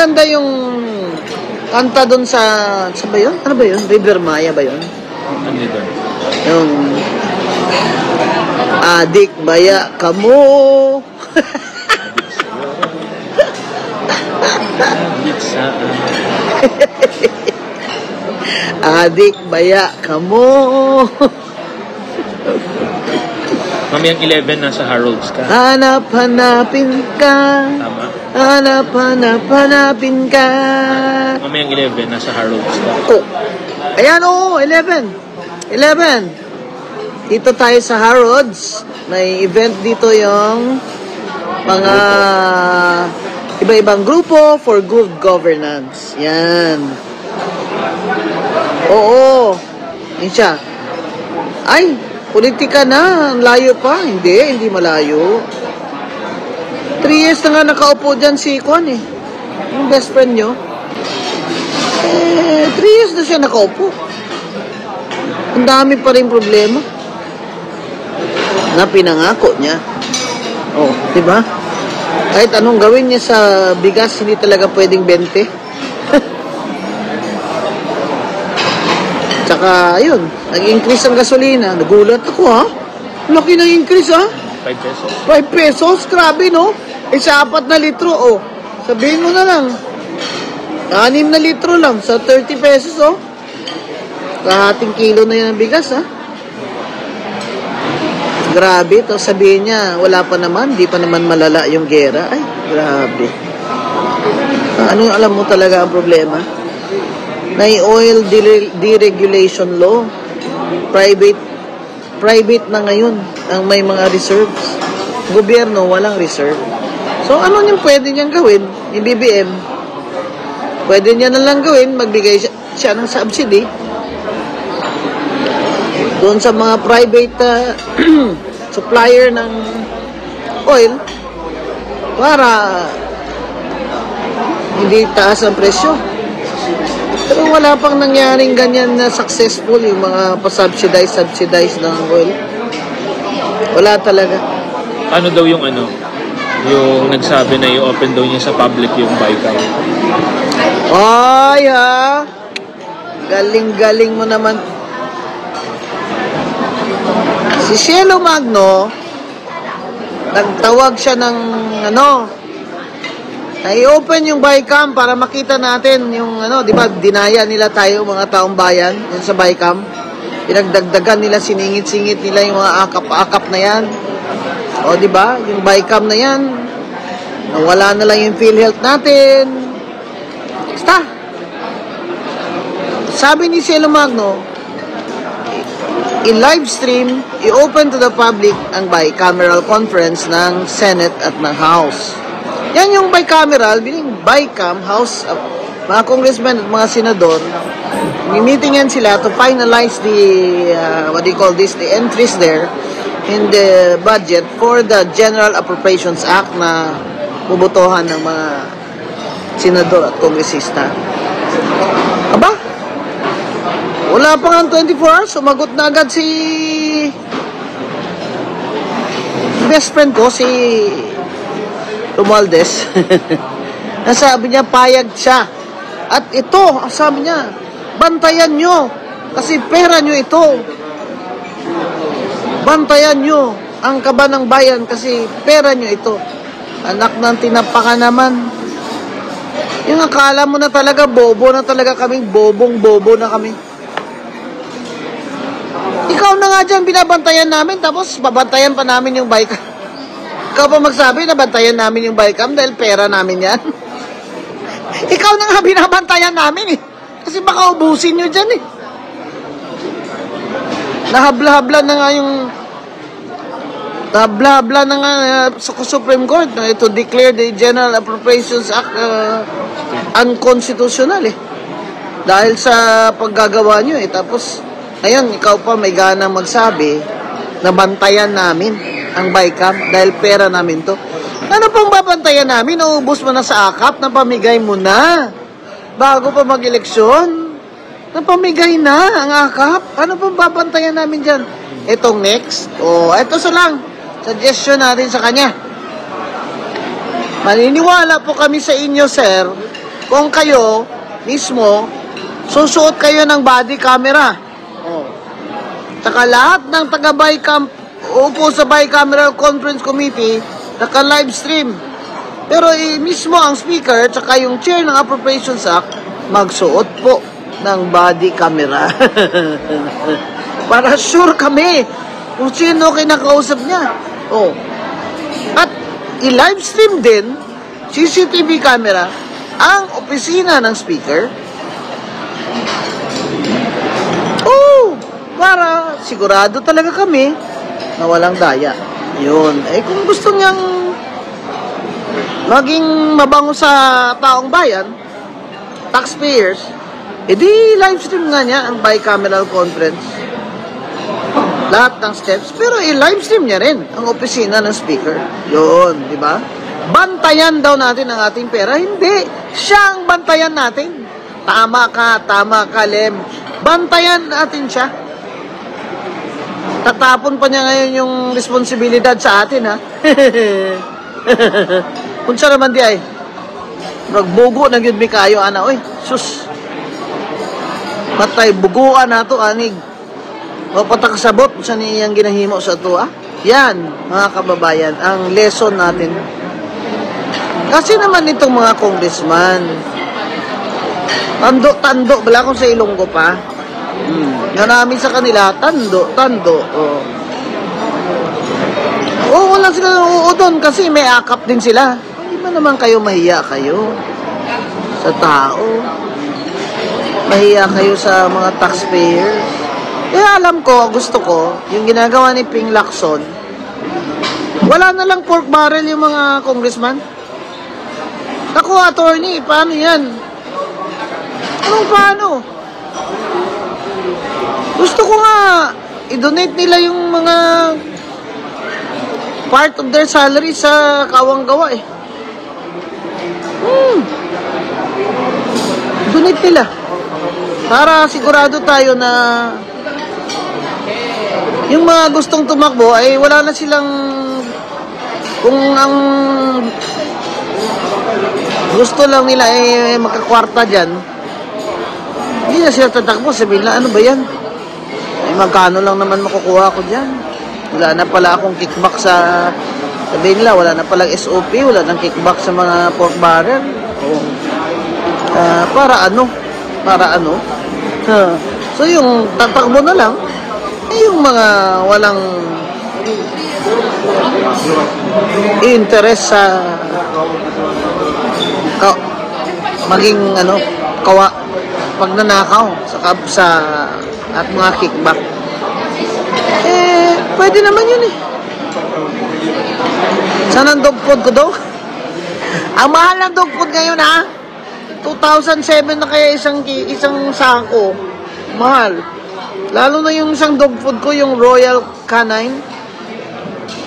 maganda yung kanta doon sa ba yun? Ano ba yun? River Maya ba yun? Ano doon? Yung adik baya kamo. Adik baya kamo. Mamayang 11 nasa Harrods ka. Hanap-hanapin ka. Tama. Hanap-hanapin ka. Mamayang 11 nasa Harrods ka. Oh. Ayan, oo, 11. Dito tayo sa Harrods. May event dito yung mga iba-ibang grupo for good governance. Yan. Oo. Yan siya. Ay, politika na. Layo pa. Hindi malayo. 3 years na nga nakaupo dyan si Kwan eh. Yung best friend nyo. 3 years na siya nakaupo. Ang dami pa rin problema na pinangako niya. Oh, di ba? Kahit anong gawin niya sa bigas, hindi talaga pwedeng 20. Tsaka, ayun, nag-increase ang gasolina. Nagulat ako, ha? Laki ng increase, ha? 5 pesos. 5 pesos? Grabe, no? Sa 4 na litro, oh. Sabihin mo na lang. 6 na litro lang sa 30 pesos, oh. Kahating kilo na yan ang bigas, ha? Grabe, to sabihin niya, wala pa naman, di pa naman malala yung gera. Ay, grabe. Ano yung alam mo talaga ang problema? Na oil deregulation law. Private na ngayon ang may mga reserves. Gobyerno, walang reserve. So, ano yung pwede niyang gawin? Yung BBM, pwede niya na lang gawin, magbigay siya ng subsidy doon sa mga private supplier ng oil para hindi taas ang presyo. Pero wala pang nangyaring ganyan na successful yung mga pa-subsidize ng oil. Wala talaga. Ano daw yung yung nagsabi na i-open daw niya sa public yung Baikal? Ay ha, galing-galing mo naman. Si Cielo Magno, nagtawag siya ng na-i-open yung Bicam para makita natin yung di ba, dinaya nila tayo mga taong bayan yun sa Bicam. Pinagdagdagan nila, siningit-singit nila yung mga akap-akap na yan. O di ba, yung Bicam na yan, nawala na lang yung PhilHealth natin. Basta. Sabi ni Cielo Magno, in live stream, i-open to the public ang bicameral conference ng Senate at ng House. Yan yung bicameral, meaning Bicam, House, mga congressmen at mga senador, meeting yan sila to finalize the, the entries there in the budget for the General Appropriations Act na bubutohan ng mga senador at kongresista. Aba? Wala pa nga 24 hours, sumagot na agad si best friend ko, si Romualdez. Nasabi niya, payag siya. At ito, sabi niya, bantayan nyo, kasi pera nyo ito. Bantayan nyo ang kaba ng bayan, kasi pera nyo ito. Anak ng tinapakan naman. Yung akala mo na talaga, bobo na talaga kami, bobong-bobo na kami. Ikaw na nga dyan, binabantayan namin, tapos babantayan pa namin yung Bicam. Ikaw pa magsabi na bantayan namin yung Bicam dahil pera namin yan. Ikaw na nga binabantayan namin eh. Kasi baka ubusin nyo dyan eh. Nahabla-habla na nga yung sa Supreme Court to declare the General Appropriations Act unconstitutional eh. Dahil sa paggagawa nyo eh. Tapos ngayon, ikaw pa may gana magsabi na bantayan namin ang Bicam dahil pera namin to. Ano pang babantayan namin? Naubos mo na sa akap, napamigay mo na. Bago pa mag-eleksyon, napamigay na ang akap. Ano pang babantayan namin dyan? Itong next, ito lang, suggestion natin sa kanya. Maniniwala po kami sa inyo, sir, kung kayo mismo susuot kayo ng body camera. Oh. Saka lahat ng taga-Bicam upo sa Bicameral Conference Committee naka-live stream. Pero mismo ang speaker tsaka yung chair ng Appropriations Act magsuot po ng body camera. Para sure kami kung sino kinakausap niya. Oh. At i-live stream din CCTV camera ang opisina ng speaker. Oh, para sigurado talaga kami na walang daya. Yun. Kung gusto niyang maging mabango sa taong bayan, taxpayers, edi live stream nga niya ang bicameral conference. Lahat ng steps, pero i-live stream niya rin ang opisina ng speaker. Yun, di ba? Bantayan daw natin ang ating pera. Hindi. Siya ang bantayan natin. Tama ka, Lem. Bantayan natin siya. Tatapon pa niya ngayon yung responsibilidad sa atin, ha? Kung siya naman di ay, nagbugo na yun mi kayo, ana, oy, sus. Matay, buguan na to, anig. O patakasabot sa niyang ginahimo sa to, ah. Yan, mga kababayan, ang lesson natin. Kasi naman itong mga congressman, tando, bala kung sa Ilonggo pa. Nga namin sa kanila, tando. Oo, wala sila doon kasi may akap din sila. Hindi ba naman kayo mahiya kayo sa tao? Mahiya kayo sa mga taxpayers? Alam ko, gusto ko, yung ginagawa ni Ping Lacson, wala na lang pork barrel yung mga congressman. Ako, attorney, paano yan? Anong paano? Gusto ko nga i-donate nila yung mga part of their salary sa kawang-gawa eh. Donate nila. Para sigurado tayo na yung mga gustong tumakbo ay wala na silang, kung ang gusto lang nila ay makakwarta dyan, hindi na sila tatakbo. Sabihin na, ano ba yan? Magkano lang naman makukuha ko dyan? Wala na pala akong kickback sa, sabihin nila, wala na palang SOP, wala nang kickback sa mga pork barrel. Para ano? So yung tatakbo na lang, yung mga walang interest sa maging pagnanakaw sa at mga kickback. Pwede naman yun eh. Saan ang dog food ko daw? Ang mahal ng dog food ngayon, ha? 2007 na kaya isang sako. Mahal. Lalo na yung isang dog food ko, yung Royal Canine.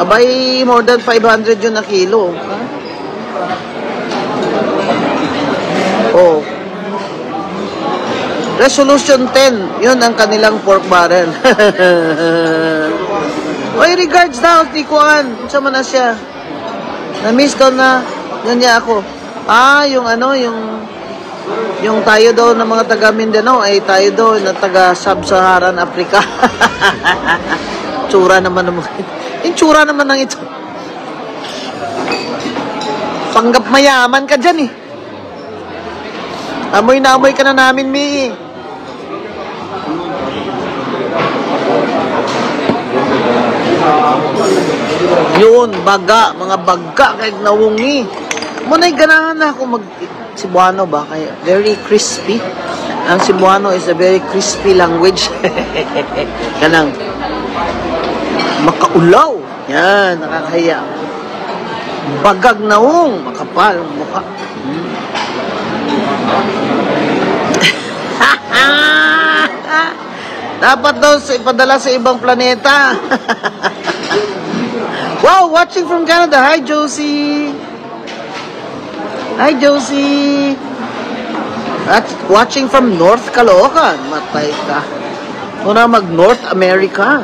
Abay, more than 500 yun na kilo. Ha? Oh. Resolution 10, yun ang kanilang pork barrel. Oy, regards daw, Tikuan. Sama na siya. Na-miss ko na, yan niya ako. Yung tayo daw ng mga taga Mindanao, ay tayo daw na taga Sub-Saharan Africa. Tsura naman naman. Yung tsura naman ng ito. Panggap mayaman ka dyan eh. Amoy na amoy ka na namin, Mi. Yun, mga baga kahit nawungi. Muna'y ganahan na ako Cebuano ba? Kaya very crispy. Ang Cebuano is a very crispy language. Kanang makaulaw. Yan, nakakahiya. Bagag nawong, makapal ang mukha. Dapat daw ipadala sa ibang planeta. Wow, watching from Canada. Hi, Josie. Hi, Josie. At watching from North Caloocan. Matay ka. Muna mag-North America.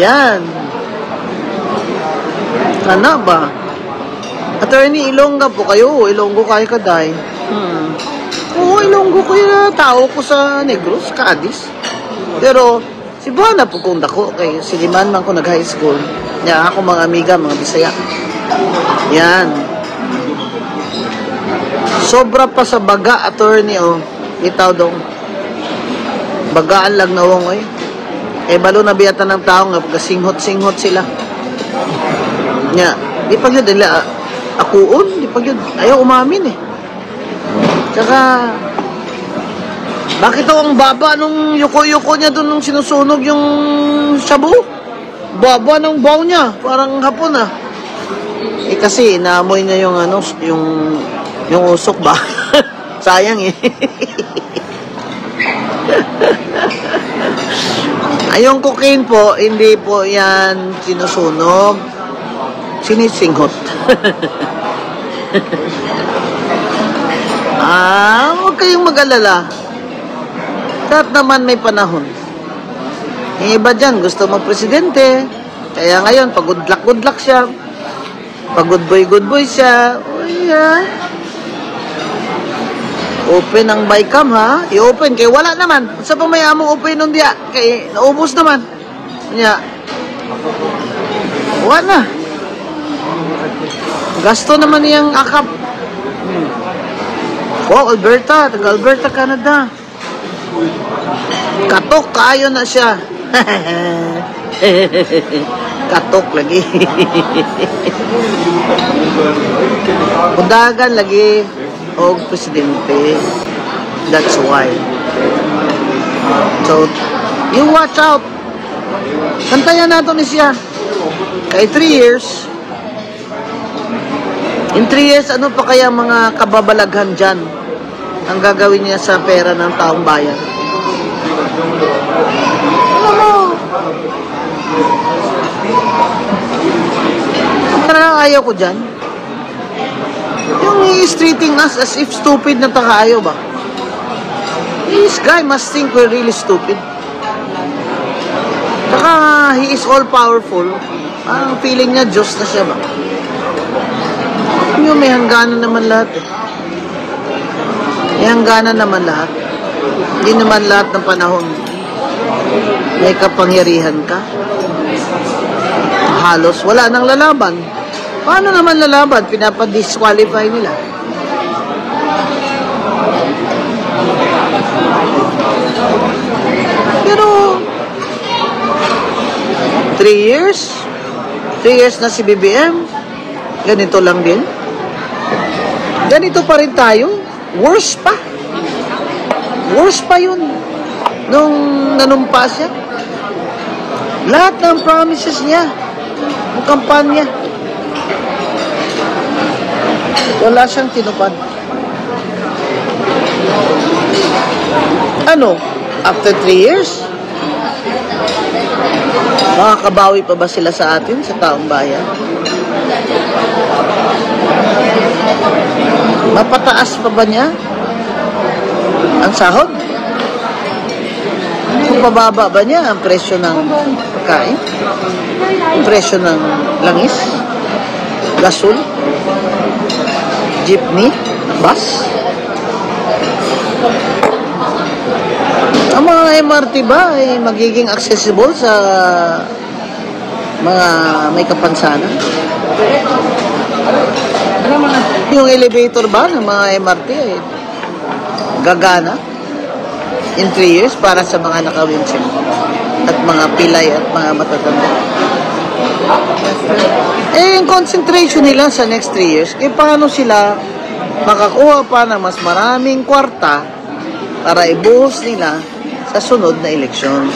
Yan. Kana ba? Attorney, Ilongga po kayo. Ilonggo kayo kaday. Oo, Ilonggo ko yung tao ko sa Negros, Cadiz. Pero, si Buana po kung dako. Kay Siliman man ko nag-high school. Yan, ako mga amiga, mga Bisaya. Yan. Sobra pa sa baga, attorney, oh. Itaw dong. Bagaan lang na wong, eh. Balo na biyatan ng tao nga, pagkasinghot-singhot sila. Nya, di pag yun, akuon, di pag yun, ayaw umamin, eh. Tsaka, bakit ang baba nung yuko-yuko niya doon nung sinusunog yung shabu? Baba ng baw niya, parang hapon, ah. Kasi, naamoy niya yung, yung usok ba? Sayang, eh. Yung cocaine po, hindi po yan sinusunog. Sinisinghot. Huwag kayong mag-alala. Lahat naman may panahon. Yung iba dyan, gusto mag-presidente. Kaya ngayon, pag good luck siya. Pag good boy siya. Open ang bycam, ha? I-open. Kaya wala naman. Sa pamaya mo open nun diya. Kaya naubos naman. Kanya. Wala na. Gasto naman niyang akap. Oh, Alberta. Taga-Alberta, Canada. Katok, kaayo na siya. Katok lagi. Kundagan lagi. O presidente. That's why. So, you watch out. Kantayan nato ni siya. Kay 3 years. In 3 years, ano pa kaya mga kababalaghan dyan ang gagawin niya sa pera ng taong bayan? Ano mo? Parang ayaw ko dyan. Yung he is treating us as if stupid na takaayo ba? This guy must think we're really stupid. Saka he is all powerful. Parang feeling niya Diyos na siya ba? Yung may hangganan naman lahat eh. May hangganan naman lahat. Hindi naman lahat ng panahon may kapangyarihan ka. Halos wala nang lalaban. Paano naman lalaban? Pinapa-disqualify nila. Pero 3 years? 3 years na si BBM? Ganito lang din? Ganito pa rin tayo? Worse pa. Worse pa yun. Nung nanumpa siya. Lahat ng promises niya. Ang kampanya. Wala siyang tinupad. Ano? After 3 years? Makakabawi pa ba sila sa atin, sa taong bayan? Mapataas pa ba niya ang sahod? Kung pababa ba niya ang presyo ng pagkain? Ang presyo ng langis? Gasol? Jeepney? Bus? Ang mga MRT ba ay magiging accessible sa mga may kapansanan? Yung elevator ba ng mga MRT ay gagana in 3 years para sa mga naka-wheelchair at mga pilay at mga matatanda? Yung concentration nila sa next 3 years, paano sila makakuha pa ng mas maraming kwarta para ibuhos nila sa sunod na eleksyon?